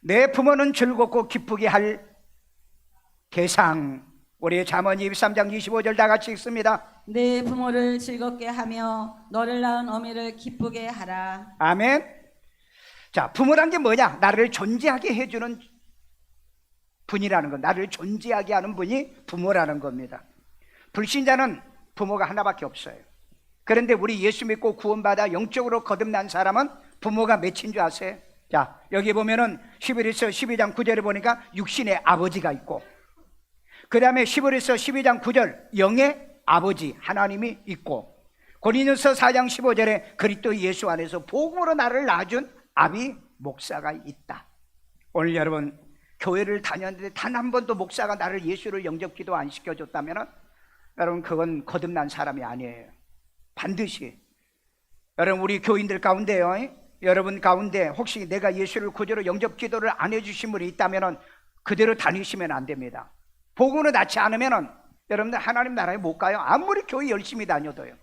내 부모는 즐겁고 기쁘게 할 대상. 우리 잠언 23장 25절 다 같이 읽습니다. 내 부모를 즐겁게 하며 너를 낳은 어미를 기쁘게 하라. 아멘. 자, 부모란 게 뭐냐? 나를 존재하게 해주는 분이라는 것, 나를 존재하게 하는 분이 부모라는 겁니다. 불신자는 부모가 하나밖에 없어요. 그런데 우리 예수 믿고 구원받아 영적으로 거듭난 사람은 부모가 몇인 줄 아세요? 자, 여기 보면은 히브리서 12장 9절에 보니까 육신의 아버지가 있고, 그 다음에 히브리서 12장 9절 영의 아버지 하나님이 있고, 고린도서 4장 15절에 그리스도 예수 안에서 복음으로 나를 낳아준 아비 목사가 있다. 오늘 여러분 교회를 다녔는데 단 한 번도 목사가 나를 예수를 영접기도 안 시켜줬다면 여러분 그건 거듭난 사람이 아니에요. 반드시 여러분 우리 교인들 가운데요, 여러분 가운데 혹시 내가 예수를 구주로 영접기도를 안 해주신 분이 있다면 그대로 다니시면 안 됩니다. 복음으로 낳지 않으면 여러분들 하나님 나라에 못 가요. 아무리 교회 열심히 다녀도요.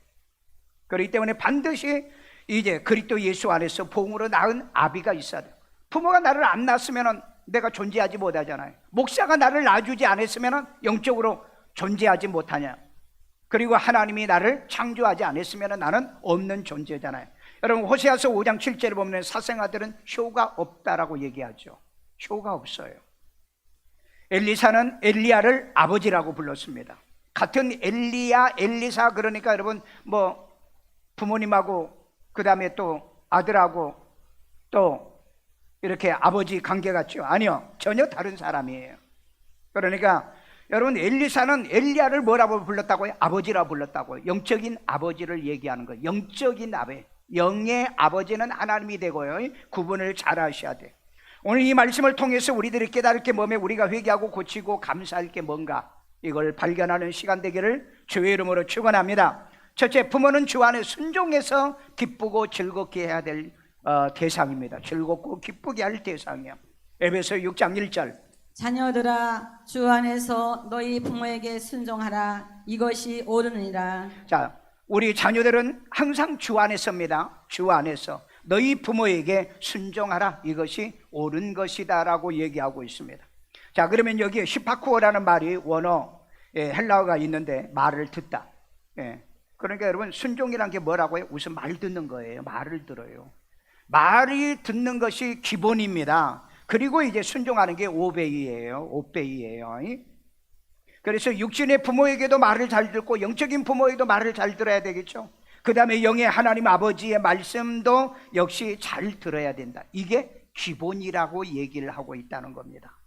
그렇기 때문에 반드시 이제 그리스도 예수 안에서 복음으로 낳은 아비가 있어야 돼요. 부모가 나를 안 낳았으면 내가 존재하지 못하잖아요. 목사가 나를 낳아주지 않았으면 영적으로 존재하지 못하냐. 그리고 하나님이 나를 창조하지 않았으면 나는 없는 존재잖아요. 여러분 호세아서 5장 7절에 보면 사생아들은 효가 없다라고 얘기하죠. 효가 없어요. 엘리사는 엘리야를 아버지라고 불렀습니다. 같은 엘리야, 엘리사, 그러니까 여러분 뭐 부모님하고 그 다음에 또 아들하고 또 이렇게 아버지 관계 같죠? 아니요, 전혀 다른 사람이에요. 그러니까 여러분 엘리사는 엘리야를 뭐라고 불렀다고요? 아버지라고 불렀다고요. 영적인 아버지를 얘기하는 거예요. 영적인 아버지, 영의 아버지는 하나님이 되고요. 구분을 잘 하셔야 돼요. 오늘 이 말씀을 통해서 우리들이 깨달을 게 뭐면 우리가 회개하고 고치고 감사할 게 뭔가, 이걸 발견하는 시간 되기를 주의 이름으로 축원합니다. 첫째, 부모는 주 안에 순종해서 기쁘고 즐겁게 해야 될 대상입니다. 즐겁고 기쁘게 할 대상이야. 에베소 6장 1절 자녀들아 주 안에서 너희 부모에게 순종하라. 이것이 옳으니라. 자, 우리 자녀들은 항상 주 안에서입니다. 주 안에서 너희 부모에게 순종하라. 이것이 옳은 것이다 라고 얘기하고 있습니다. 자, 그러면 여기에 히파쿠어라는 말이 원어 헬라어가 있는데 말을 듣다. 그러니까 여러분 순종이란 게 뭐라고요? 우선 말 듣는 거예요. 말을 들어요. 말이 듣는 것이 기본입니다. 그리고 이제 순종하는 게 오베이예요. 오베이예요. 그래서 육신의 부모에게도 말을 잘 듣고 영적인 부모에게도 말을 잘 들어야 되겠죠. 그 다음에 영의 하나님 아버지의 말씀도 역시 잘 들어야 된다. 이게 기본이라고 얘기를 하고 있다는 겁니다.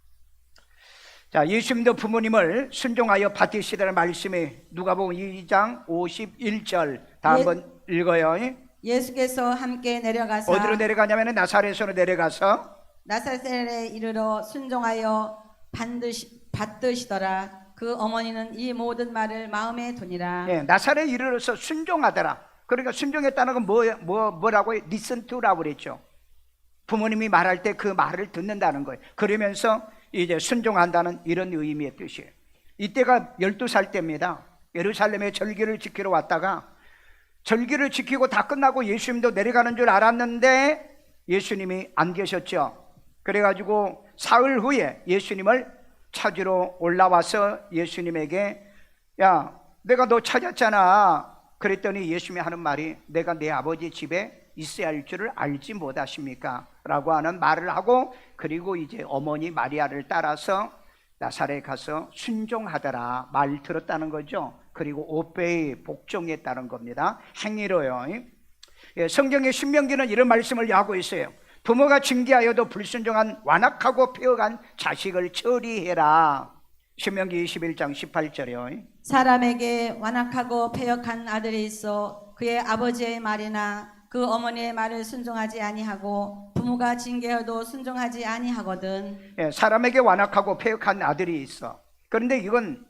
자, 예수님도 부모님을 순종하여 받으시라는 말씀이 누가복음 2장 51절 다 한번 읽어요. 예수께서 함께 내려가사 어디로 내려가냐면 나사렛으로 내려가서 나사렛에 이르러 순종하여 받으시더라. 그 어머니는 이 모든 말을 마음에 두니라. 나사렛에 이르러서 순종하더라. 그러니까 순종했다는 건 뭐라고 해요? listen to라고 그랬죠. 부모님이 말할 때 그 말을 듣는다는 거예요. 그러면서 이제 순종한다는 이런 의미의 뜻이에요. 이때가 12살 때입니다. 예루살렘에 절기를 지키러 왔다가 절기를 지키고 다 끝나고 예수님도 내려가는 줄 알았는데 예수님이 안 계셨죠. 그래가지고 사흘 후에 예수님을 찾으러 올라와서 예수님에게 야, 내가 너 찾았잖아. 그랬더니 예수님이 하는 말이 내가 내 아버지 집에 있어야 할 줄을 알지 못하십니까? 라고 하는 말을 하고, 그리고 이제 어머니 마리아를 따라서 나사렛에 가서 순종하더라. 말 들었다는 거죠. 그리고 오베이, 복종했다는 겁니다. 행위로요. 성경의 신명기는 이런 말씀을 하고 있어요. 부모가 징계하여도 불순종한 완악하고 폐역한 자식을 처리해라. 신명기 21장 18절이요. 사람에게 완악하고 패역한 아들이 있어 그의 아버지의 말이나 그 어머니의 말을 순종하지 아니하고 부모가 징계해도 순종하지 아니하거든. 사람에게 완악하고 패역한 아들이 있어. 그런데 이건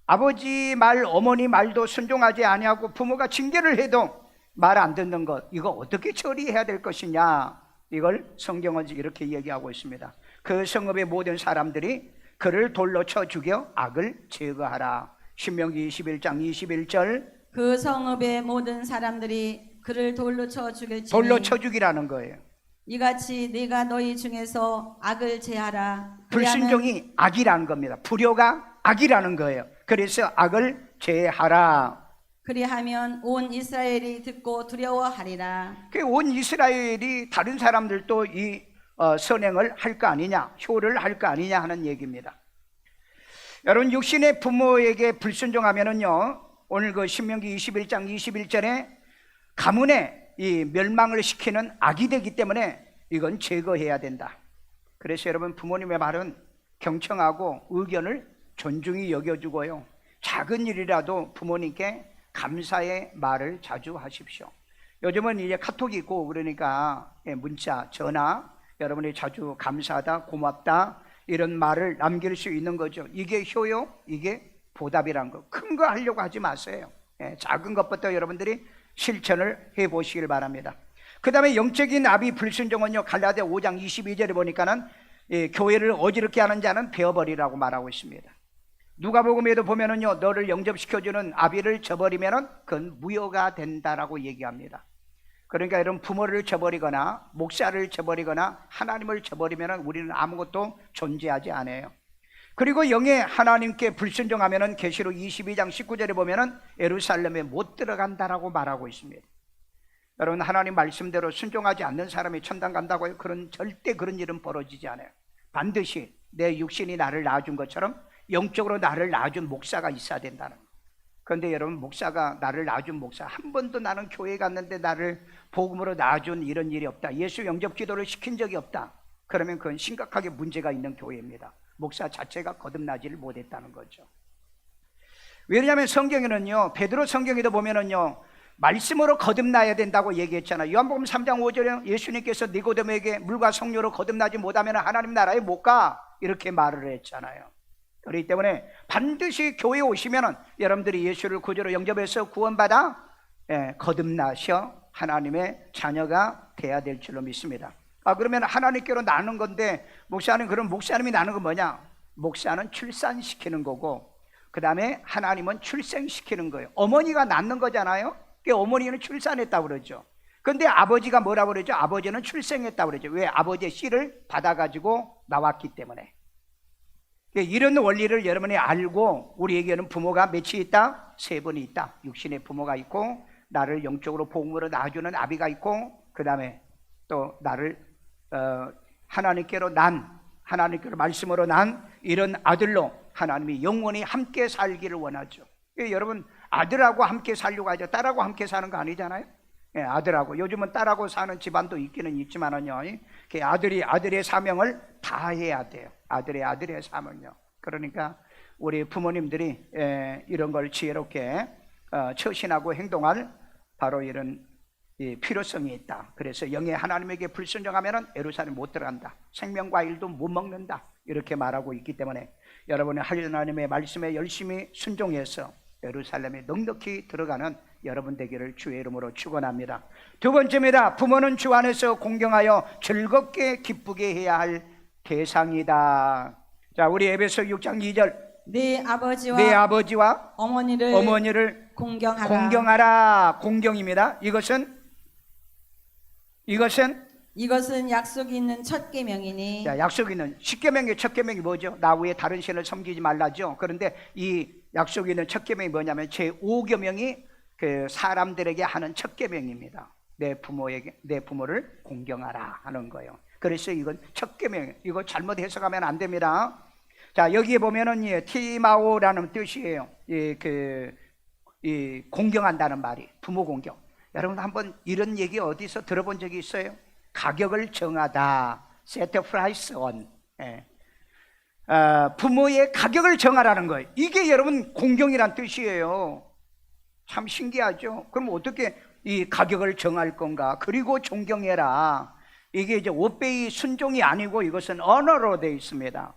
아버지 말, 어머니 말도 순종하지 아니하고 부모가 징계를 해도 말 안 듣는 것, 이거 어떻게 처리해야 될 것이냐, 이걸 성경은 이렇게 얘기하고 있습니다. 그 성읍의 모든 사람들이 그를 돌로 쳐 죽여 악을 제거하라. 신명기 21장 21절. 그 성읍의 모든 사람들이 그를 돌로 쳐 죽일지니. 돌로 쳐 죽이라는 거예요. 이같이 네가 너희 중에서 악을 제하라. 그리하면 불순종이 악이라는 겁니다. 불효가 악이라는 거예요. 그래서 악을 제하라. 그리하면 온 이스라엘이 듣고 두려워하리라. 온 이스라엘이 다른 사람들도 이 선행을 할 거 아니냐, 효를 할 거 아니냐 하는 얘기입니다. 여러분, 육신의 부모에게 불순종하면은요, 오늘 그 신명기 21장 21절에 가문에 이 멸망을 시키는 악이 되기 때문에 이건 제거해야 된다. 그래서 여러분, 부모님의 말은 경청하고 의견을 존중히 여겨주고요, 작은 일이라도 부모님께 감사의 말을 자주 하십시오. 요즘은 이제 카톡이 있고 그러니까 문자, 전화, 여러분이 자주 감사하다, 고맙다 이런 말을 남길 수 있는 거죠. 이게 효요, 이게 보답이란 거. 큰 거 하려고 하지 마세요. 작은 것부터 여러분들이 실천을 해보시길 바랍니다. 그 다음에 영적인 아비 불순종은요, 갈라디아 5장 22절에 보니까는 교회를 어지럽게 하는 자는 베어버리라고 말하고 있습니다. 누가복음에도 보면은요, 너를 영접시켜주는 아비를 저버리면은 그건 무효가 된다라고 얘기합니다. 그러니까 여러분, 부모를 저버리거나 목사를 저버리거나 하나님을 저버리면은 우리는 아무것도 존재하지 않아요. 그리고 영의 하나님께 불순종하면은 계시록 22장 19절에 보면은 예루살렘에 못 들어간다라고 말하고 있습니다. 여러분, 하나님 말씀대로 순종하지 않는 사람이 천당 간다고요? 절대 그런 일은 벌어지지 않아요. 반드시 내 육신이 나를 낳아준 것처럼 영적으로 나를 낳아준 목사가 있어야 된다는 거예요. 그런데 여러분, 목사가 나를 낳아준 목사, 한 번도 나는 교회 갔는데 나를 복음으로 낳아준 이런 일이 없다, 예수 영접 기도를 시킨 적이 없다, 그러면 그건 심각하게 문제가 있는 교회입니다. 목사 자체가 거듭나지를 못했다는 거죠. 왜냐하면 성경에는요, 베드로 성경에도 보면은요, 말씀으로 거듭나야 된다고 얘기했잖아요. 요한복음 3장 5절에 예수님께서 니고데모에게 물과 성령으로 거듭나지 못하면 하나님 나라에 못 가, 이렇게 말을 했잖아요. 그렇기 때문에 반드시 교회에 오시면은 여러분들이 예수를 구주로 영접해서 구원받아 거듭나셔 하나님의 자녀가 돼야 될 줄로 믿습니다. 그러면 하나님께로 나는 건데, 목사님, 그럼 목사님이 나는 건 뭐냐? 목사는 출산시키는 거고, 그 다음에 하나님은 출생시키는 거예요. 어머니가 낳는 거잖아요. 어머니는 출산했다고 그러죠. 근데 아버지가 뭐라고 그러죠? 아버지는 출생했다고 그러죠. 왜? 아버지의 씨를 받아가지고 나왔기 때문에. 이런 원리를 여러분이 알고, 우리에게는 부모가 몇이 있다? 세 분이 있다. 육신의 부모가 있고, 나를 영적으로 복음으로 낳아주는 아비가 있고, 그 다음에 또 나를 하나님께로 말씀으로 난 이런 아들로 하나님이 영원히 함께 살기를 원하죠. 여러분, 아들하고 함께 살려고 하죠. 딸하고 함께 사는 거 아니잖아요. 아들하고, 요즘은 딸하고 사는 집안도 있기는 있지만은요, 아들의 사명을 다 해야 돼요. 아들의 사명요. 그러니까 우리 부모님들이 이런 걸 지혜롭게 처신하고 행동할 바로 이런 필요성이 있다. 그래서 영의 하나님에게 불순종하면은 예루살렘 못 들어간다, 생명과일도 못 먹는다, 이렇게 말하고 있기 때문에 여러분의 하나님의 말씀에 열심히 순종해서 예루살렘에 넉넉히 들어가는 여러분 되기를 주의 이름으로 축원합니다. 두 번째입니다. 부모는 주 안에서 공경하여 즐겁게 기쁘게 해야 할 대상이다. 자, 우리 에베소 6장 2절, 네 아버지와 어머니를 공경하라. 공경입니다. 이것은 약속이 있는 첫 계명이니. 자, 약속이 있는 첫 계명의 첫 계명이 뭐죠? 나 외에 다른 신을 섬기지 말라죠. 그런데 이 약속이 있는 첫 계명이 뭐냐면 제5계명이 그 사람들에게 하는 첫 계명입니다. 내 부모를 공경하라 하는 거예요. 그래서 이건 첫 계명, 이거 잘못 해석하면 안 됩니다. 자, 여기에 보면은 티마오라는 뜻이에요. 이 공경한다는 말이, 부모 공경. 여러분, 한번 이런 얘기 어디서 들어본 적이 있어요? 가격을 정하다, set price on. 부모의 가격을 정하라는 거예요. 이게 여러분 공경이란 뜻이에요. 참 신기하죠? 그럼 어떻게 이 가격을 정할 건가? 그리고 존경해라. 이게 이제 오베이, 순종이 아니고 이것은 언어로 되어 있습니다.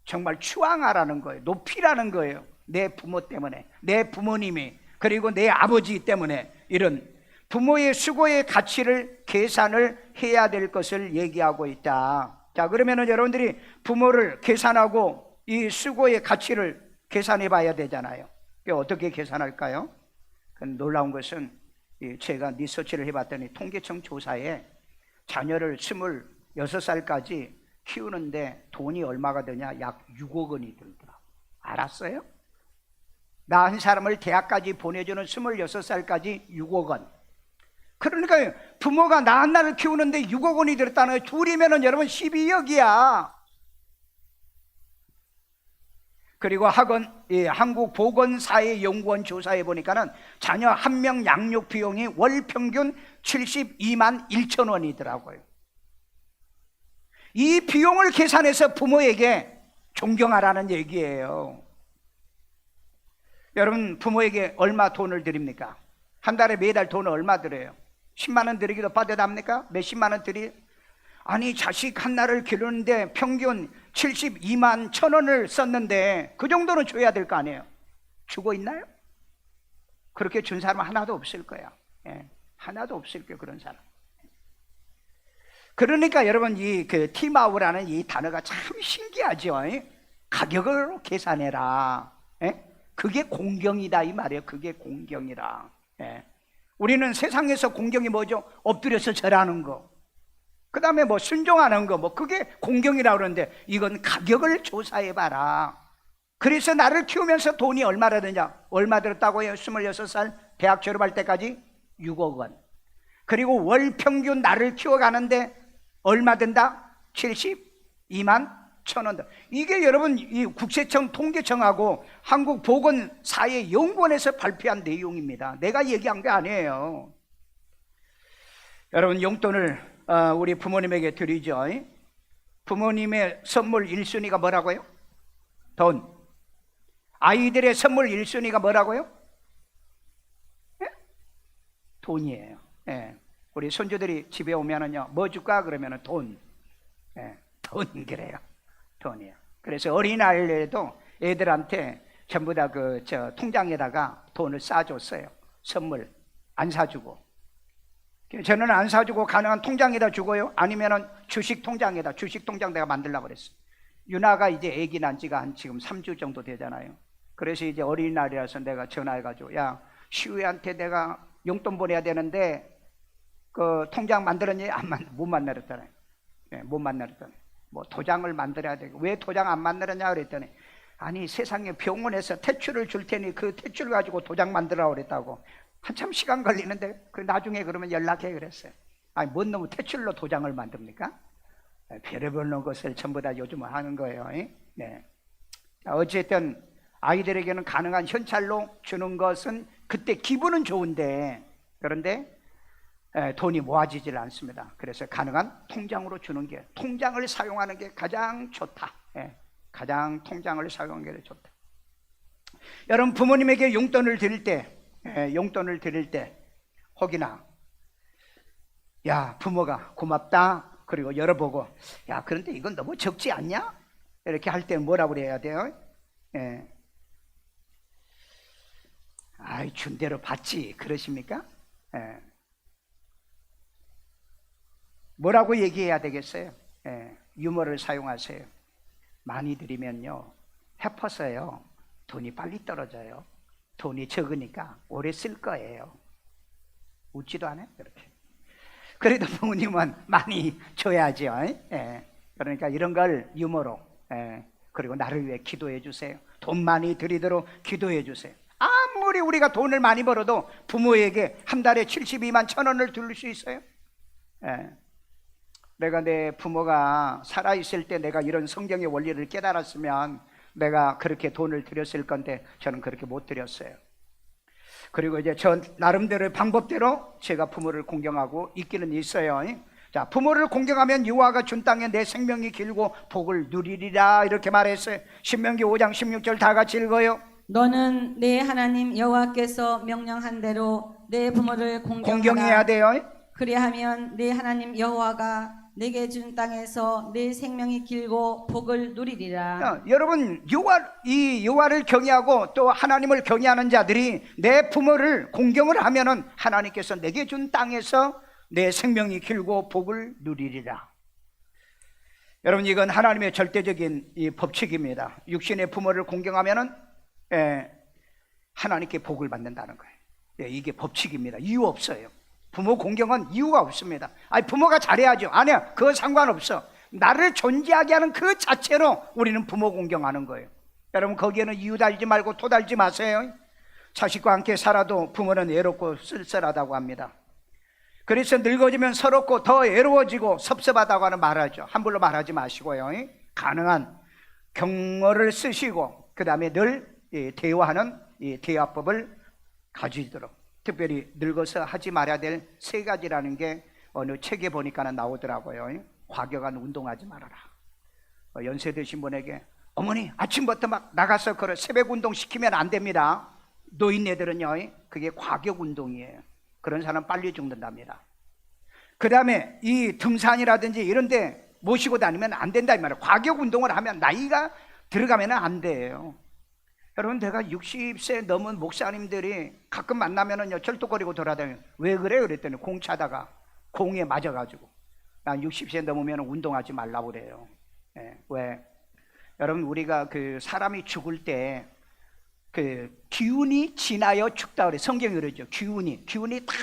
정말 추앙하라는 거예요. 높이라는 거예요. 내 부모 때문에, 내 부모님이, 그리고 내 아버지 때문에 이런 부모의 수고의 가치를 계산을 해야 될 것을 얘기하고 있다. 자, 그러면은 여러분들이 부모를 계산하고 이 수고의 가치를 계산해 봐야 되잖아요. 어떻게 계산할까요? 놀라운 것은 제가 리서치를 해봤더니 통계청 조사에 자녀를 26살까지 키우는데 돈이 얼마가 드냐? 약 6억 원이 들더라. 알았어요? 낳은 사람을 대학까지 보내주는 26살까지 6억 원. 그러니까 부모가 낳은 나를 키우는데 6억 원이 들었다는 거예요. 둘이면은 여러분 12억이야. 그리고 한국보건사회연구원 조사해 보니까는 자녀 한 명 양육 비용이 월 평균 72만 1천 원이더라고요. 이 비용을 계산해서 부모에게 존경하라는 얘기예요. 여러분, 부모에게 얼마 돈을 드립니까? 한 달에 매달 돈을 얼마 드려요? 10만 원 드리기도 빠듯합니까? 몇십만 원 드리? 아니, 자식 하나를 기르는데 평균 72만 1천 원을 썼는데 그 정도는 줘야 될 거 아니에요? 주고 있나요? 그렇게 준 사람은 하나도 없을 거야. 예, 하나도 없을 거예요, 그런 사람. 그러니까 여러분, 이 티마우라는 이 단어가 참 신기하죠. 가격을 계산해라. 예? 그게 공경이다 이 말이에요. 그게 공경이라. 예. 우리는 세상에서 공경이 뭐죠? 엎드려서 절하는 거, 그 다음에 뭐 순종하는 거, 뭐 그게 공경이라고 그러는데, 이건 가격을 조사해봐라. 그래서 나를 키우면서 돈이 얼마나 드냐? 얼마 들었다고요? 26살 대학 졸업할 때까지 6억 원. 그리고 월 평균 나를 키워가는데 얼마 든다? 72만 1천 원. 이게 여러분 이 국세청 통계청하고 한국보건사회연구원에서 발표한 내용입니다. 내가 얘기한 게 아니에요. 여러분, 용돈을 우리 부모님에게 드리죠. 부모님의 선물 1순위가 뭐라고요? 돈. 아이들의 선물 1순위가 뭐라고요? 예? 돈이에요. 예. 우리 손주들이 집에 오면은요, 뭐 줄까? 그러면은 돈. 예. 돈 그래요. 돈이에요. 그래서 어린아이에도 애들한테 전부 다 통장에다가 돈을 싸줬어요. 선물 안 사주고. 저는 안 사주고 가능한 통장에다 주고요. 아니면은 주식 통장에다, 주식 통장 내가 만들려고 그랬어요. 유나가 이제 아기 난 지가 한 지금 3주 정도 되잖아요. 그래서 이제 어린날이라서 내가 전화해가지고, 야, 시우한테 내가 용돈 보내야 되는데 그 통장 만들었니? 못 만들었잖아요. 예, 못 만들었잖아요. 뭐 도장을 만들어야 되고. 왜 도장 안 만들었냐 그랬더니, 아니, 세상에 병원에서 퇴출을 줄 테니 그 퇴출 가지고 도장 만들라고 그랬다고. 한참 시간 걸리는데 그 나중에 그러면 연락해 그랬어요. 아니, 뭔 놈의 퇴출로 도장을 만듭니까? 별의별 것을 전부 다 요즘 하는 거예요. 네. 어쨌든 아이들에게는 가능한 현찰로 주는 것은 그때 기분은 좋은데, 그런데 돈이 모아지질 않습니다. 그래서 가능한 통장으로 주는 게, 통장을 사용하는 게 가장 좋다. 가장 통장을 사용하는 게 좋다. 여러분, 부모님에게 용돈을 드릴 때 혹이나, 야, 부모가 고맙다, 그리고 열어보고, 야, 그런데 이건 너무 적지 않냐? 이렇게 할 때는 뭐라고 그래야 돼요? 아이, 준 대로 받지, 그러십니까? 뭐라고 얘기해야 되겠어요? 유머를 사용하세요. 많이 드리면요, 해퍼서요, 돈이 빨리 떨어져요. 돈이 적으니까 오래 쓸 거예요. 웃지도 않아요, 그렇게. 그래도 부모님은 많이 줘야죠. 그러니까 이런 걸 유머로, 그리고 나를 위해 기도해 주세요. 돈 많이 드리도록 기도해 주세요. 아무리 우리가 돈을 많이 벌어도 부모에게 한 달에 72만 1천 원을 드릴 수 있어요? 내가 내 부모가 살아있을 때 내가 이런 성경의 원리를 깨달았으면 내가 그렇게 돈을 드렸을 건데, 저는 그렇게 못 드렸어요. 그리고 이제 저 나름대로의 방법대로 제가 부모를 공경하고 있기는 있어요. 자, 부모를 공경하면 여호와가 준 땅에 내 생명이 길고 복을 누리리라, 이렇게 말했어요. 신명기 5장 16절 다 같이 읽어요. 너는 내 하나님 여호와께서 명령한 대로 내 부모를 공경해야 돼요. 그리하면 내 하나님 여호와가 내게 준 땅에서 내 생명이 길고 복을 누리리라. 여러분, 여호와를 경외하고 또 하나님을 경외하는 자들이 내 부모를 공경을 하면은 하나님께서 내게 준 땅에서 내 생명이 길고 복을 누리리라. 여러분, 이건 하나님의 절대적인 이 법칙입니다. 육신의 부모를 공경하면은 하나님께 복을 받는다는 거예요. 이게 법칙입니다. 이유 없어요. 부모 공경은 이유가 없습니다. 아니, 부모가 잘해야죠. 아니야, 그거 상관없어. 나를 존재하게 하는 그 자체로 우리는 부모 공경하는 거예요. 여러분, 거기에는 이유 달지 말고 토 달지 마세요. 자식과 함께 살아도 부모는 외롭고 쓸쓸하다고 합니다. 그래서 늙어지면 서럽고 더 외로워지고 섭섭하다고 하는 말하죠. 함부로 말하지 마시고요. 가능한 경어를 쓰시고 그 다음에 늘 대화하는 대화법을 가지도록, 특별히 늙어서 하지 말아야 될 3가지라는 게 어느 책에 보니까는 나오더라고요. 과격한 운동하지 말아라. 연세 드신 분에게 어머니 아침부터 막 나가서 그런 새벽 운동 시키면 안 됩니다. 노인네들은요, 그게 과격 운동이에요. 그런 사람 빨리 죽는답니다. 그 다음에 이 등산이라든지 이런 데 모시고 다니면 안 된다 이 말이에요. 과격 운동을 하면 나이가 들어가면 안 돼요. 여러분, 내가 60세 넘은 목사님들이 가끔 만나면은요, 절뚝거리고 돌아다녀요. 왜 그래요? 그랬더니 공 차다가 공에 맞아가지고 난 60세 넘으면 운동하지 말라고 그래요. 왜? 여러분, 우리가 그 사람이 죽을 때 그 기운이 지나여 죽다 그래. 성경이 그러죠. 기운이 탁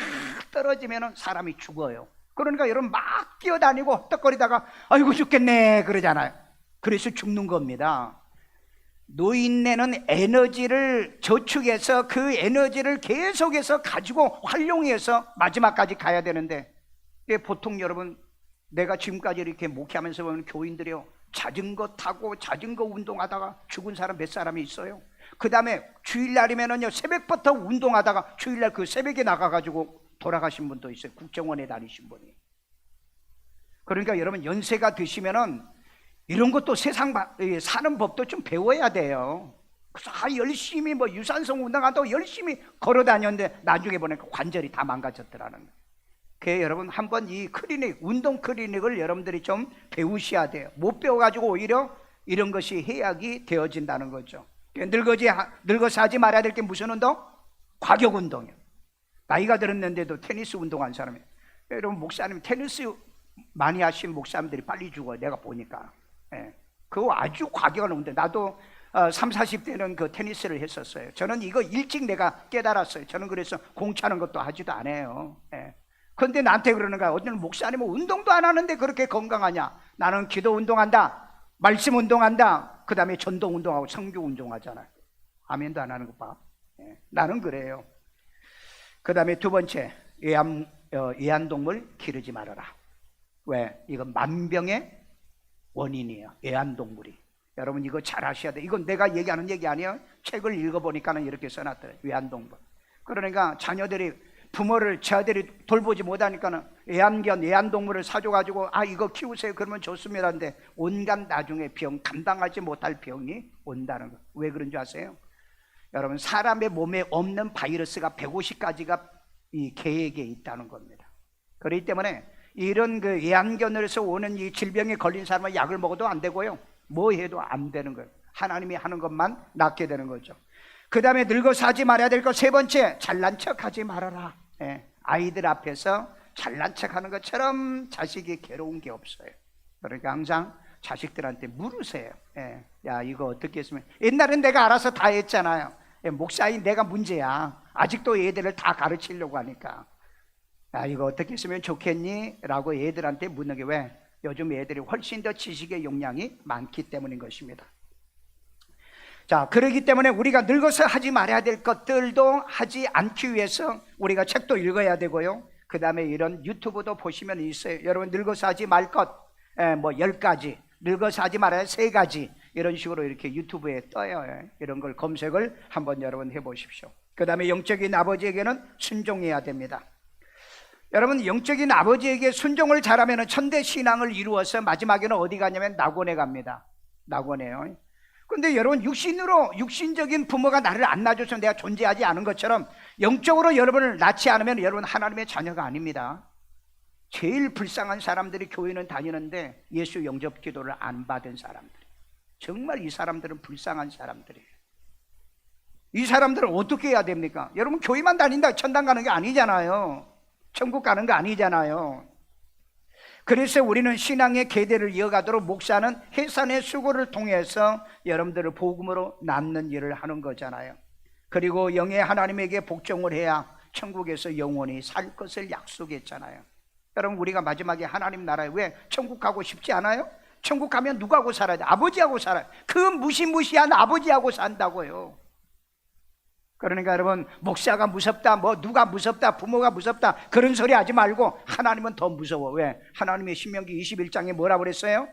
떨어지면 사람이 죽어요. 그러니까 여러분 막 뛰어다니고 헛떡거리다가 아이고 죽겠네 그러잖아요. 그래서 죽는 겁니다. 노인네는 에너지를 저축해서 그 에너지를 계속해서 가지고 활용해서 마지막까지 가야 되는데, 보통 여러분, 내가 지금까지 이렇게 목회하면서 보면 교인들이요, 자전거 타고 자전거 운동하다가 죽은 사람 몇 사람이 있어요. 그 다음에 주일날이면은요, 새벽부터 운동하다가 주일날 그 새벽에 나가가지고 돌아가신 분도 있어요. 국정원에 다니신 분이. 그러니까 여러분, 연세가 드시면은 이런 것도 세상 사는 법도 좀 배워야 돼요. 그래서 열심히 뭐 유산소 운동한다고 열심히 걸어 다녔는데 나중에 보니까 관절이 다 망가졌더라는 거예요. 그래서 여러분, 한번 이 클리닉, 운동 클리닉을 여러분들이 좀 배우셔야 돼요. 못 배워가지고 오히려 이런 것이 해악이 되어진다는 거죠. 늙어서 하지 말아야 될 게 무슨 운동? 과격 운동이에요. 나이가 들었는데도 테니스 운동한 사람이, 여러분, 목사님 테니스 많이 하신 목사님들이 빨리 죽어요. 내가 보니까. 그거 아주 과격한 운동. 나도 30, 40대는 그 테니스를 했었어요. 저는 이거 일찍 내가 깨달았어요. 저는 그래서 공 차는 것도 하지도 않아요. 그런데 나한테 그러는 거야. 어떤 목사님은 운동도 안 하는데 그렇게 건강하냐? 나는 기도 운동한다, 말씀 운동한다, 그 다음에 전도 운동하고 성교 운동하잖아요. 아멘도 안 하는 거 봐. 나는 그래요. 그 다음에 2번째, 애완동물 기르지 말아라. 왜? 이건 만병의 원인이에요. 애완동물이. 여러분, 이거 잘 아셔야 돼요. 이건 내가 얘기하는 얘기 아니에요. 책을 읽어보니까는 이렇게 써놨더래요. 애완동물. 그러니까 자녀들이 부모를 제 아들이 돌보지 못하니까는 애완동물을 사줘가지고 이거 키우세요 그러면 좋습니다 하는데 온갖 나중에 병, 감당하지 못할 병이 온다는 거. 왜 그런 줄 아세요? 여러분, 사람의 몸에 없는 바이러스가 150가지가 이 개에게 있다는 겁니다. 그렇기 때문에 이런 그 애완견으로서 오는 이 질병에 걸린 사람은 약을 먹어도 안 되고요, 뭐 해도 안 되는 거예요. 하나님이 하는 것만 낫게 되는 거죠. 그 다음에 늙어서 하지 말아야 될 것 3번째, 잘난 척 하지 말아라. 아이들 앞에서 잘난 척 하는 것처럼 자식이 괴로운 게 없어요. 그러니까 항상 자식들한테 물으세요. 야, 이거 어떻게 했으면, 옛날엔 내가 알아서 다 했잖아요. 목사인 내가 문제야. 아직도 애들을 다 가르치려고 하니까. 야, 이거 어떻게 했으면 좋겠니? 라고 애들한테 묻는 게 왜? 요즘 애들이 훨씬 더 지식의 용량이 많기 때문인 것입니다. 자, 그렇기 때문에 우리가 늙어서 하지 말아야 될 것들도 하지 않기 위해서 우리가 책도 읽어야 되고요, 그 다음에 이런 유튜브도 보시면 있어요. 여러분, 늙어서 하지 말 것, 뭐 10가지, 늙어서 하지 말아야 3가지, 이런 식으로 이렇게 유튜브에 떠요. 이런 걸 검색을 한번 여러분 해보십시오. 그 다음에 영적인 아버지에게는 순종해야 됩니다. 여러분, 영적인 아버지에게 순종을 잘하면 천대 신앙을 이루어서 마지막에는 어디 가냐면 낙원에 갑니다. 낙원에요. 근데 여러분, 육신적인 부모가 나를 안 낳아줘서 내가 존재하지 않은 것처럼 영적으로 여러분을 낳지 않으면 여러분 하나님의 자녀가 아닙니다. 제일 불쌍한 사람들이 교회는 다니는데 예수 영접 기도를 안 받은 사람들, 정말 이 사람들은 불쌍한 사람들이에요. 이 사람들은 어떻게 해야 됩니까? 여러분, 교회만 다닌다 천당 가는 게 아니잖아요. 천국 가는 거 아니잖아요. 그래서 우리는 신앙의 계대를 이어가도록 목사는 해산의 수고를 통해서 여러분들을 복음으로 남는 일을 하는 거잖아요. 그리고 영의 하나님에게 복종을 해야 천국에서 영원히 살 것을 약속했잖아요. 여러분, 우리가 마지막에 하나님 나라에 왜 천국 가고 싶지 않아요? 천국 가면 누구하고 살아야 돼? 아버지하고 살아요. 그 무시무시한 아버지하고 산다고요. 그러니까 여러분, 목사가 무섭다, 뭐 누가 무섭다, 부모가 무섭다, 그런 소리 하지 말고 하나님은 더 무서워. 왜? 하나님의 신명기 21장에 뭐라 그랬어요?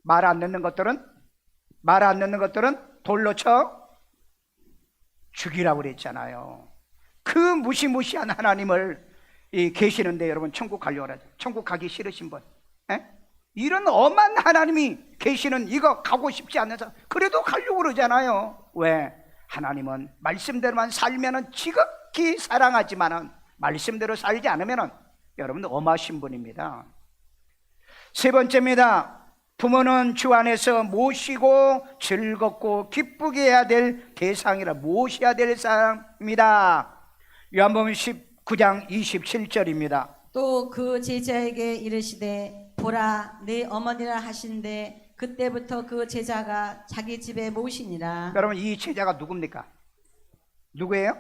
말 안 듣는 것들은 돌로 쳐 죽이라고 그랬잖아요. 그 무시무시한 하나님을 계시는데 여러분, 천국 가려고 하죠. 천국 가기 싫으신 분, 이런 엄한 하나님이 계시는 이거 가고 싶지 않는 사람, 그래도 가려고 그러잖아요. 왜? 하나님은 말씀대로만 살면은 지극히 사랑하지만은 말씀대로 살지 않으면은 여러분 엄하신 분입니다. 세 번째입니다. 부모는 주 안에서 모시고 즐겁고 기쁘게 해야 될 대상이라, 모셔야 될 사람입니다. 요한복음 19장 27절입니다. 또 그 제자에게 이르시되 보라 내 어머니라 하신대 그때부터 그 제자가 자기 집에 모시니라. 여러분, 이 제자가 누굽니까? 누구예요?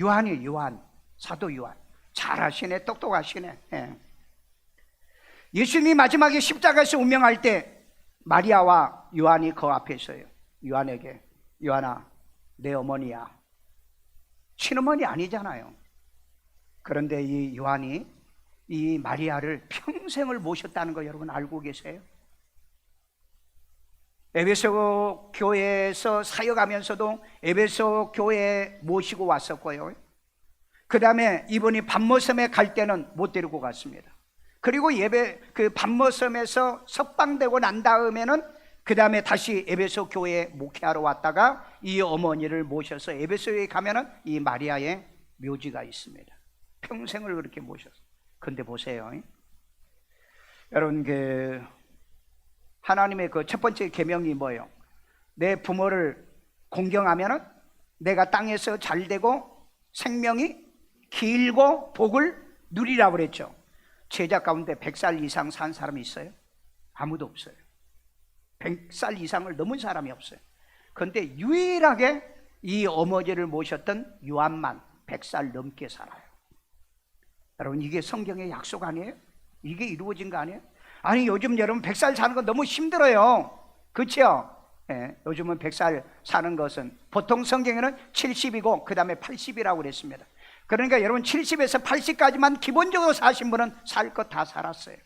요한이에요. 요한, 사도 요한. 잘하시네, 똑똑하시네. 예수님이 마지막에 십자가에서 운명할 때 마리아와 요한이 그 앞에 있어요. 요한에게, 요한아 내 어머니야. 친어머니 아니잖아요. 그런데 이 요한이 이 마리아를 평생을 모셨다는 거 여러분 알고 계세요? 에베소 교회에서 사역하면서도 에베소 교회에 모시고 왔었고요. 그 다음에 이분이 밤모섬에 갈 때는 못 데리고 갔습니다. 그리고 그 밤모섬에서 석방되고 난 다음에는 그 다음에 다시 에베소 교회에 목회하러 왔다가 이 어머니를 모셔서 에베소에 가면은 이 마리아의 묘지가 있습니다. 평생을 그렇게 모셨어요. 근데 보세요, 여러분, 그 하나님의 그 첫 번째 계명이 뭐예요? 내 부모를 공경하면은 내가 땅에서 잘되고 생명이 길고 복을 누리라고 그랬죠. 제자 가운데 100살 이상 산 사람이 있어요? 아무도 없어요. 100살 이상을 넘은 사람이 없어요. 그런데 유일하게 이 어머니를 모셨던 요한만 100살 넘게 살아요. 여러분, 이게 성경의 약속 아니에요? 이게 이루어진 거 아니에요? 아니, 요즘 여러분 100살 사는 건 너무 힘들어요. 그렇죠? 요즘은 100살 사는 것은 보통 성경에는 70이고 그 다음에 80이라고 그랬습니다. 그러니까 여러분 70에서 80까지만 기본적으로 사신 분은 살 것 다 살았어요.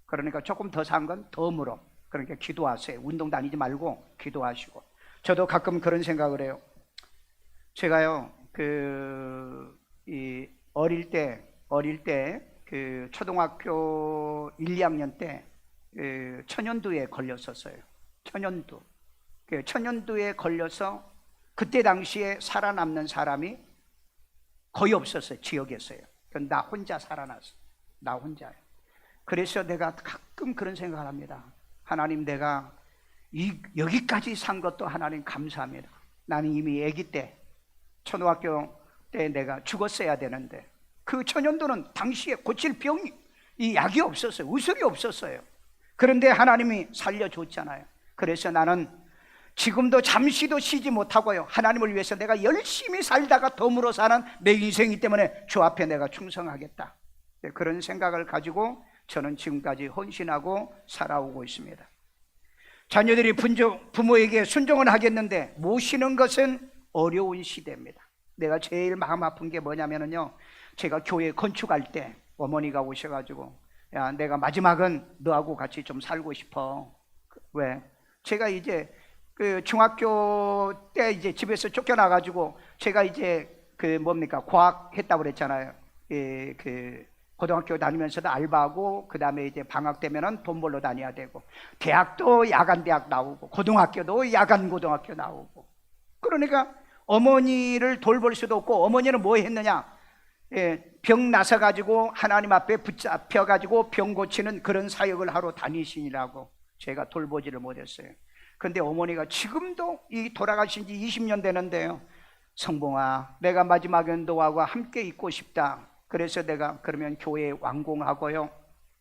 그러니까 조금 더 산 건 덤으로, 그러니까 기도하세요. 운동 다니지 말고 기도하시고. 저도 가끔 그런 생각을 해요. 제가요, 어릴 때 그 초등학교 1, 2학년 때 천연두에 걸렸었어요. 천연두에 걸려서 그때 당시에 살아남는 사람이 거의 없었어요. 지역에서요. 나 혼자 살아났어. 나 혼자요. 그래서 내가 가끔 그런 생각을 합니다. 하나님, 내가 여기까지 산 것도 하나님 감사합니다. 나는 이미 아기 때, 초등학교 때 내가 죽었어야 되는데 그 천연두는 당시에 고칠 병이, 이 약이 없었어요. 의술이 없었어요. 그런데 하나님이 살려줬잖아요. 그래서 나는 지금도 잠시도 쉬지 못하고요, 하나님을 위해서 내가 열심히 살다가 덤으로 사는 내 인생이기 때문에 주 앞에 내가 충성하겠다. 그런 생각을 가지고 저는 지금까지 헌신하고 살아오고 있습니다. 자녀들이 부모에게 순종은 하겠는데 모시는 것은 어려운 시대입니다. 내가 제일 마음 아픈 게 뭐냐면요, 제가 교회 건축할 때 어머니가 오셔가지고, 야, 내가 마지막은 너하고 같이 좀 살고 싶어. 왜? 제가 이제 그 중학교 때 이제 집에서 쫓겨나가지고 제가 이제 과학 했다고 그랬잖아요. 그 고등학교 다니면서도 알바하고 그 다음에 이제 방학 되면은 돈 벌러 다녀야 되고, 대학도 야간 대학 나오고 고등학교도 야간 고등학교 나오고. 그러니까 어머니를 돌볼 수도 없고, 어머니는 뭐 했느냐? 병 나서 가지고 하나님 앞에 붙잡혀 가지고 병 고치는 그런 사역을 하러 다니시니라고 제가 돌보지를 못했어요. 근데 어머니가 지금도 이 돌아가신 지 20년 되는데요, 성봉아, 내가 마지막에 너하고 함께 있고 싶다. 그래서 내가 그러면 교회 완공하고요,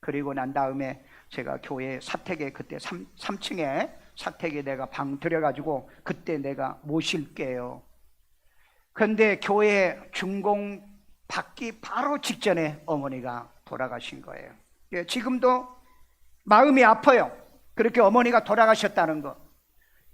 그리고 난 다음에 제가 교회 사택에, 그때 3층에 사택에 내가 방 들여가지고 그때 내가 모실게요. 그런데 교회 준공 받기 바로 직전에 어머니가 돌아가신 거예요. 예, 지금도 마음이 아파요. 그렇게 어머니가 돌아가셨다는 거.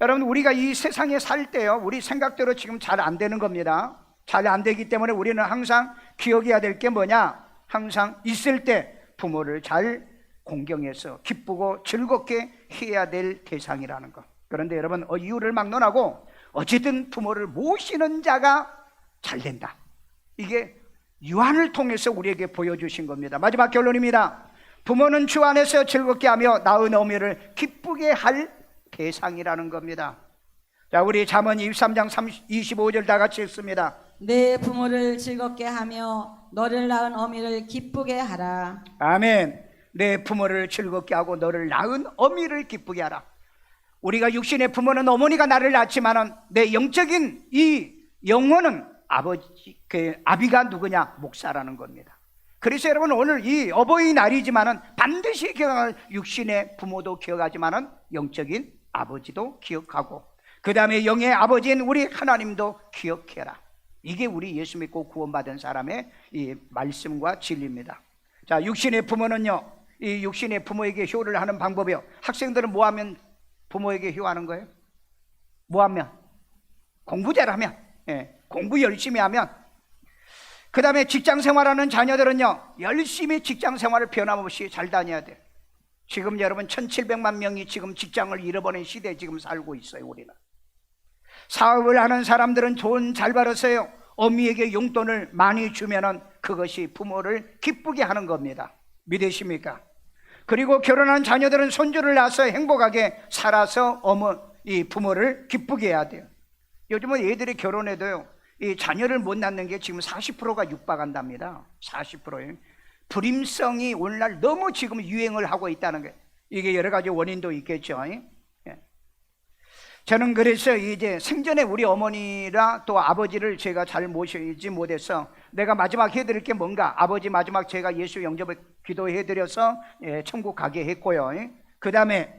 여러분, 우리가 이 세상에 살 때요, 우리 생각대로 지금 잘 안 되는 겁니다. 잘 안 되기 때문에 우리는 항상 기억해야 될 게 뭐냐? 항상 있을 때 부모를 잘 공경해서 기쁘고 즐겁게 해야 될 대상이라는 것. 그런데 여러분, 이유를 막론하고 어쨌든 부모를 모시는 자가 잘 된다. 이게 유한을 통해서 우리에게 보여주신 겁니다. 마지막 결론입니다. 부모는 주 안에서 즐겁게 하며 낳은 어미를 기쁘게 할 대상이라는 겁니다. 자, 우리 잠언 23장 25절 다 같이 읽습니다. 내 부모를 즐겁게 하며 너를 낳은 어미를 기쁘게 하라. 아멘. 내 부모를 즐겁게 하고 너를 낳은 어미를 기쁘게 하라. 우리가 육신의 부모는 어머니가 나를 낳지만은 내 영적인 이 영혼은 아비가 누구냐? 목사라는 겁니다. 그래서 여러분, 오늘 이 어버이날이지만은 반드시 기억할 육신의 부모도 기억하지만은 영적인 아버지도 기억하고 그 다음에 영의 아버지인 우리 하나님도 기억해라. 이게 우리 예수 믿고 구원받은 사람의 이 말씀과 진리입니다. 자, 육신의 부모는요, 이 육신의 부모에게 효를 하는 방법이요. 학생들은 뭐 하면 부모에게 효하는 거예요? 뭐 하면? 공부 잘하면, 예, 공부 열심히 하면. 그 다음에 직장 생활하는 자녀들은요, 열심히 직장 생활을 변함없이 잘 다녀야 돼요. 지금 여러분 1700만 명이 지금 직장을 잃어버린 시대에 지금 살고 있어요. 우리는 사업을 하는 사람들은 돈 잘 벌었어요. 어미에게 용돈을 많이 주면은 그것이 부모를 기쁘게 하는 겁니다. 믿으십니까? 그리고 결혼한 자녀들은 손주를 낳아서 행복하게 살아서 이 부모를 기쁘게 해야 돼요. 요즘은 애들이 결혼해도요, 이 자녀를 못 낳는 게 지금 40%가 육박한답니다. 40%예요. 불임성이 오늘날 너무 지금 유행을 하고 있다는 게, 이게 여러 가지 원인도 있겠죠. 예. 저는 그래서 이제 생전에 우리 어머니라 또 아버지를 제가 잘 모시지 못해서 내가 마지막 해드릴 게 뭔가, 아버지 마지막 제가 예수 영접을 기도해드려서 천국 가게 했고요. 그 다음에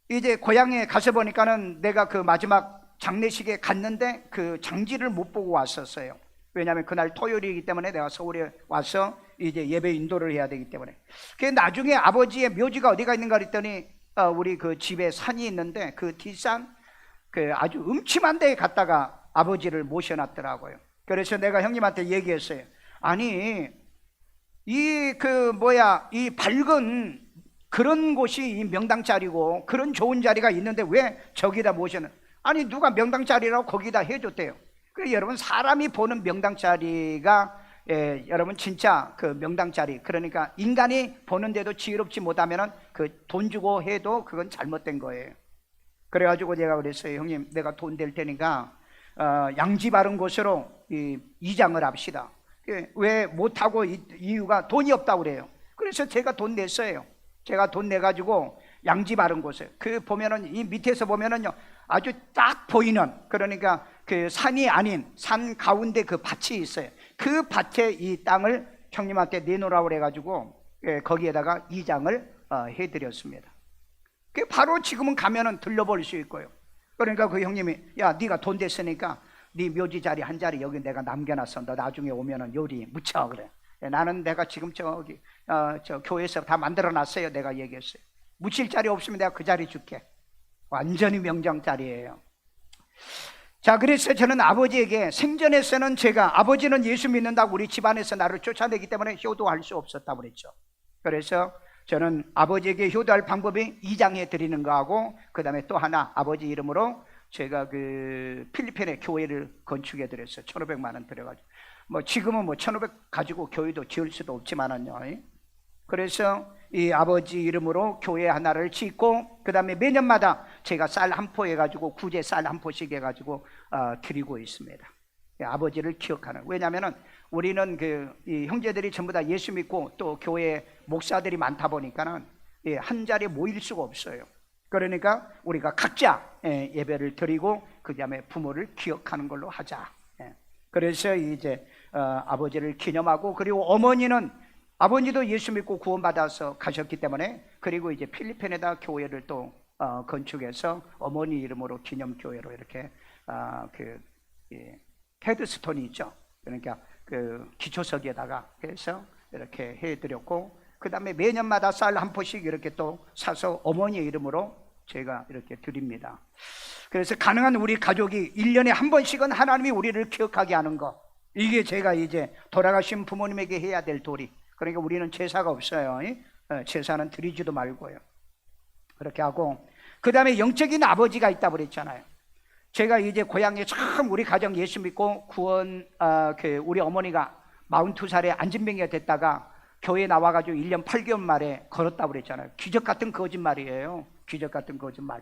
이제 고향에 가서 보니까는 내가 그 마지막 장례식에 갔는데 그 장지를 못 보고 왔었어요. 왜냐하면 그날 토요일이기 때문에 내가 서울에 와서 이제 예배 인도를 해야 되기 때문에. 그 나중에 아버지의 묘지가 어디가 있는가 그랬더니 우리 그 집에 산이 있는데 그 뒷산 그 아주 음침한 데에 갔다가 아버지를 모셔놨더라고요. 그래서 내가 형님한테 얘기했어요. 아니 이 밝은 그런 곳이 이 명당 자리고 그런 좋은 자리가 있는데 왜 저기다 모셔는? 아니 누가 명당 자리라고 거기다 해줬대요. 그래서 여러분, 사람이 보는 명당 자리가 여러분 진짜 그 명당 자리, 그러니까 인간이 보는데도 지혜롭지 못하면은 그 돈 주고 해도 그건 잘못된 거예요. 그래가지고 제가 그랬어요. 형님, 내가 돈 될 테니까 양지 바른 곳으로 이장을 합시다. 왜 못하고 이유가 돈이 없다고 그래요. 그래서 제가 돈 냈어요. 제가 돈 내가지고 양지 바른 곳에, 그 보면은 이 밑에서 보면은요 아주 딱 보이는, 그러니까 그 산이 아닌 산 가운데 그 밭이 있어요. 그 밭에 이 땅을 형님한테 내놓으라고 그래가지고 거기에다가 이장을 해드렸습니다. 바로 지금은 가면은 들러볼 수 있고요. 그러니까 그 형님이, 야, 네가 돈 됐으니까 네 묘지 자리 한 자리 여기 내가 남겨놨어. 너 나중에 오면은 요리 묻혀 그래. 나는 내가 지금 저 교회에서 다 만들어놨어요. 내가 얘기했어요. 묻힐 자리 없으면 내가 그 자리 줄게. 완전히 명장 자리예요. 자, 그래서 저는 아버지에게, 생전에서는 제가, 아버지는 예수 믿는다고 우리 집안에서 나를 쫓아내기 때문에 효도할 수 없었다고 그랬죠. 그래서 저는 아버지에게 효도할 방법이 이장해 드리는 거하고, 그 다음에 또 하나, 아버지 이름으로 제가 그 필리핀에 교회를 건축해 드렸어요. 1,500만 원 들여가지고. 지금은 1,500 가지고 교회도 지을 수도 없지만은요. 그래서 이 아버지 이름으로 교회 하나를 짓고, 그 다음에 매년마다 제가 쌀 한 포 해가지고, 구제 쌀 한 포씩 해가지고 드리고 있습니다. 아버지를 기억하는. 왜냐하면은 우리는 이 형제들이 전부 다 예수 믿고 또 교회 목사들이 많다 보니까는 한 자리에 모일 수가 없어요. 그러니까 우리가 각자 예배를 드리고 그 다음에 부모를 기억하는 걸로 하자. 그래서 이제 아버지를 기념하고, 그리고 어머니는, 아버지도 예수 믿고 구원받아서 가셨기 때문에, 그리고 이제 필리핀에다 교회를 또 건축해서 어머니 이름으로 기념교회로 이렇게 헤드스톤이 있죠. 그러니까 그 기초석에다가 해서 이렇게 해드렸고, 그 다음에 매년마다 쌀 한 포씩 이렇게 또 사서 어머니의 이름으로 제가 이렇게 드립니다. 그래서 가능한 우리 가족이 1년에 한 번씩은 하나님이 우리를 기억하게 하는 거, 이게 제가 이제 돌아가신 부모님에게 해야 될 도리. 그러니까 우리는 제사가 없어요. 제사는 드리지도 말고요. 그렇게 하고, 그 다음에 영적인 아버지가 있다고 그랬잖아요. 제가 이제 고향에 참 우리 가정 예수 믿고 우리 어머니가 42살에 안진병이가 됐다가 교회 나와가지고 1년 8개월 만에 걸었다고 그랬잖아요. 기적 같은 거짓말이에요. 기적 같은 거짓말.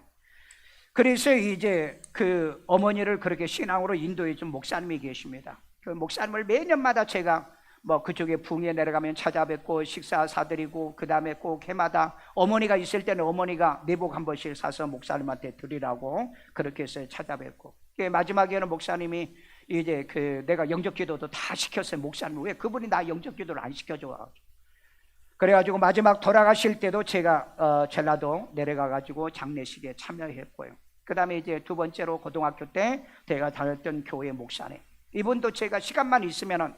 그래서 이제 그 어머니를 그렇게 신앙으로 인도해 준 목사님이 계십니다. 그 목사님을 매년마다 제가 뭐 그쪽에 붕에 내려가면 찾아뵙고 식사 사드리고, 그 다음에 꼭 해마다 어머니가 있을 때는 어머니가 내복 한 번씩 사서 목사님한테 드리라고 그렇게 해서 찾아뵙고, 마지막에는 목사님이 이제 내가 영접 기도도 다 시켰어요. 목사님 왜 그분이 나 영접 기도를 안 시켜줘? 그래가지고 마지막 돌아가실 때도 제가 전라도 내려가가지고 장례식에 참여했고요. 그 다음에 이제 두 번째로 고등학교 때 제가 다녔던 교회 목사님, 이분도 제가 시간만 있으면은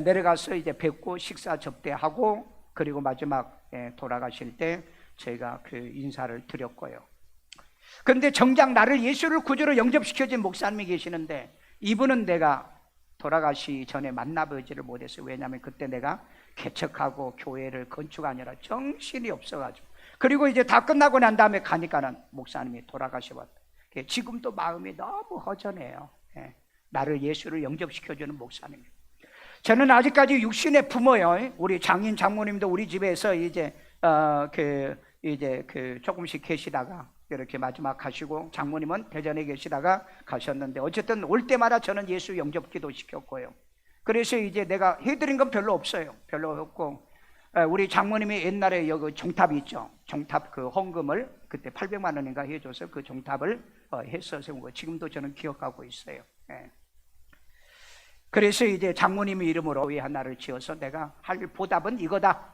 내려가서 이제 뵙고 식사 접대하고, 그리고 마지막 돌아가실 때 제가 그 인사를 드렸고요. 그런데 정작 나를 예수를 구주로 영접시켜준 목사님이 계시는데, 이분은 내가 돌아가시 전에 만나보지를 못했어요. 왜냐하면 그때 내가 개척하고 교회를 건축하느라 정신이 없어가지고, 그리고 이제 다 끝나고 난 다음에 가니까는 목사님이 돌아가셔봤다. 지금도 마음이 너무 허전해요. 나를 예수를 영접시켜주는 목사님. 저는 아직까지 육신의 부모요. 우리 장인 장모님도 우리 집에서 이제 조금씩 계시다가 이렇게 마지막 가시고, 장모님은 대전에 계시다가 가셨는데, 어쨌든 올 때마다 저는 예수 영접 기도 시켰고요. 그래서 이제 내가 해드린 건 별로 없어요. 별로 없고, 우리 장모님이 옛날에 여기 종탑이 있죠. 종탑 그 헌금을 그때 800만 원인가 해줘서 그 종탑을 해서 세운 거 지금도 저는 기억하고 있어요. 그래서 이제 장모님의 이름으로 교회 하나를 지어서 내가 할 보답은 이거다.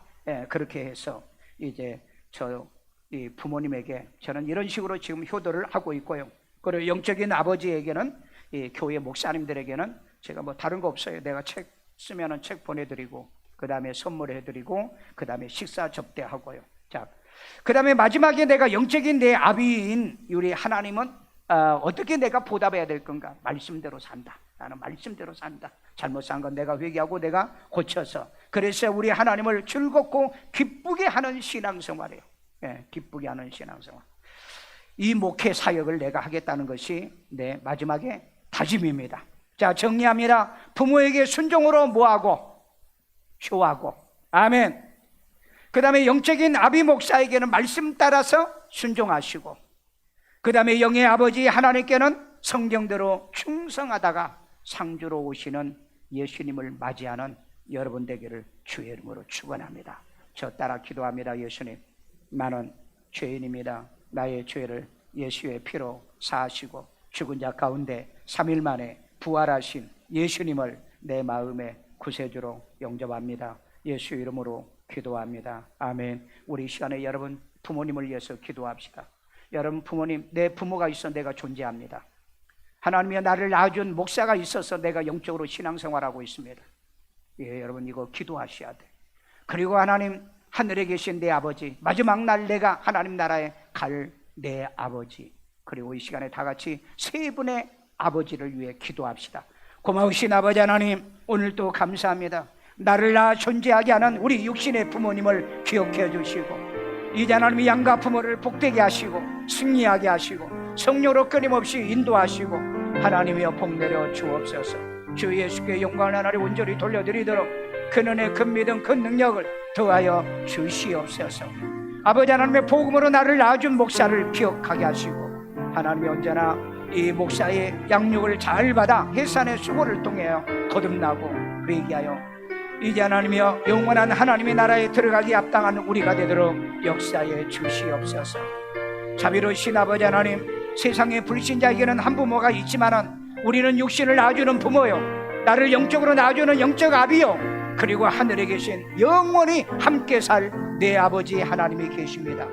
그렇게 해서 이제 이 부모님에게 저는 이런 식으로 지금 효도를 하고 있고요. 그리고 영적인 아버지에게는, 이 교회 목사님들에게는 제가 뭐 다른 거 없어요. 내가 책 쓰면은 책 보내드리고, 그 다음에 선물해드리고, 그 다음에 식사 접대하고요. 자, 그 다음에 마지막에 내가 영적인 내 아비인 우리 하나님은 어떻게 내가 보답해야 될 건가? 말씀대로 산다. 나는 말씀대로 산다. 잘못 산 건 내가 회개하고 내가 고쳐서, 그래서 우리 하나님을 즐겁고 기쁘게 하는 신앙생활이에요. 기쁘게 하는 신앙생활. 이 목회 사역을 내가 하겠다는 것이 내 마지막에 다짐입니다. 자, 정리합니다. 부모에게 순종으로 뭐하고? 효하고. 아멘. 그 다음에 영적인 아비 목사에게는 말씀 따라서 순종하시고, 그 다음에 영의 아버지 하나님께는 성경대로 충성하다가 상주로 오시는 예수님을 맞이하는 여러분 되기를 주의 이름으로 축원합니다. 저 따라 기도합니다. 예수님, 나는 죄인입니다. 나의 죄를 예수의 피로 사하시고 죽은 자 가운데 3일 만에 부활하신 예수님을 내 마음의 구세주로 영접합니다. 예수 이름으로 기도합니다. 아멘. 우리 이 시간에 여러분 부모님을 위해서 기도합시다. 여러분 부모님, 내 부모가 있어 내가 존재합니다. 하나님이 나를 낳아준 목사가 있어서 내가 영적으로 신앙생활하고 있습니다. 여러분 이거 기도하셔야 돼. 그리고 하나님, 하늘에 계신 내 아버지, 마지막 날 내가 하나님 나라에 갈 내 아버지, 그리고 이 시간에 다 같이 세 분의 아버지를 위해 기도합시다. 고마우신 아버지 하나님, 오늘도 감사합니다. 나를 낳아 존재하게 하는 우리 육신의 부모님을 기억해 주시고, 이제 하나님이 양가 부모를 복되게 하시고 승리하게 하시고 성령으로 끊임없이 인도하시고 하나님이여 복 내려 주옵소서. 주 예수께 영광을 하나님 온전히 돌려드리도록 그 은혜, 그 믿음, 그 능력을 더하여 주시옵소서. 아버지 하나님의 복음으로 나를 낳아준 목사를 기억하게 하시고, 하나님이 언제나 이 목사의 양육을 잘 받아 해산의 수고를 통해 거듭나고 회개하여 이제 하나님이여 영원한 하나님의 나라에 들어가기 합당한 우리가 되도록 역사에 주시옵소서. 자비로우신 아버지 하나님, 세상의 불신자에게는 한 부모가 있지만은 우리는 육신을 낳아주는 부모요, 나를 영적으로 낳아주는 영적 아비요, 그리고 하늘에 계신 영원히 함께 살 내 아버지 하나님이 계십니다.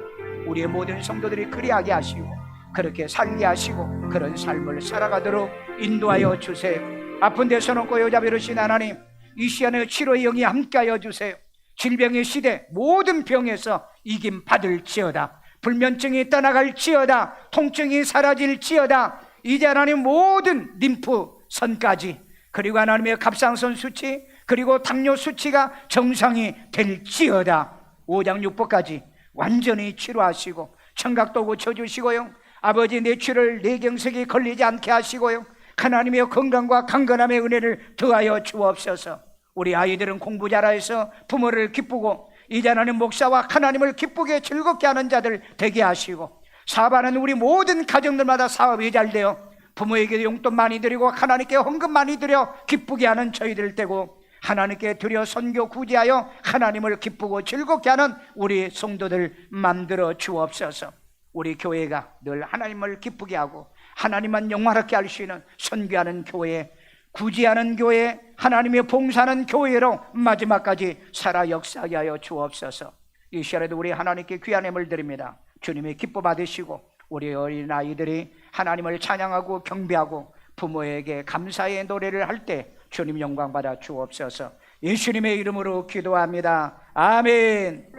우리의 모든 성도들이 그리하게 하시고 그렇게 살게 하시고 그런 삶을 살아가도록 인도하여 주세요. 아픈 데 서놓고 여자 베르신 하나님, 이 시간에 치료의 영이 함께하여 주세요. 질병의 시대 모든 병에서 이김 받을지어다. 불면증이 떠나갈지어다. 통증이 사라질지어다. 이제 하나님 모든 림프선까지, 그리고 하나님의 갑상선 수치, 그리고 당뇨 수치가 정상이 될지어다. 5장 6보까지 완전히 치료하시고 청각도 고쳐주시고요. 아버지 뇌출혈 뇌경색이 걸리지 않게 하시고요. 하나님의 건강과 강건함의 은혜를 더하여 주옵소서. 우리 아이들은 공부 잘해서 부모를 기쁘고, 이제 하나님 목사와 하나님을 기쁘게 즐겁게 하는 자들 되게 하시고, 사업하는 우리 모든 가정들마다 사업이 잘 되어 부모에게 용돈 많이 드리고 하나님께 헌금 많이 드려 기쁘게 하는 저희들 되고, 하나님께 드려 선교 구제하여 하나님을 기쁘고 즐겁게 하는 우리 성도들 만들어 주옵소서. 우리 교회가 늘 하나님을 기쁘게 하고 하나님만 영화롭게 할 수 있는 선교하는 교회, 구제하는 교회, 하나님의 봉사하는 교회로 마지막까지 살아 역사하게 하여 주옵소서. 이 시간에도 우리 하나님께 귀한 예물 드립니다. 주님의 기뻐 받으시고 우리 어린아이들이 하나님을 찬양하고 경배하고 부모에게 감사의 노래를 할 때 주님 영광 받아 주옵소서. 예수님의 이름으로 기도합니다. 아멘.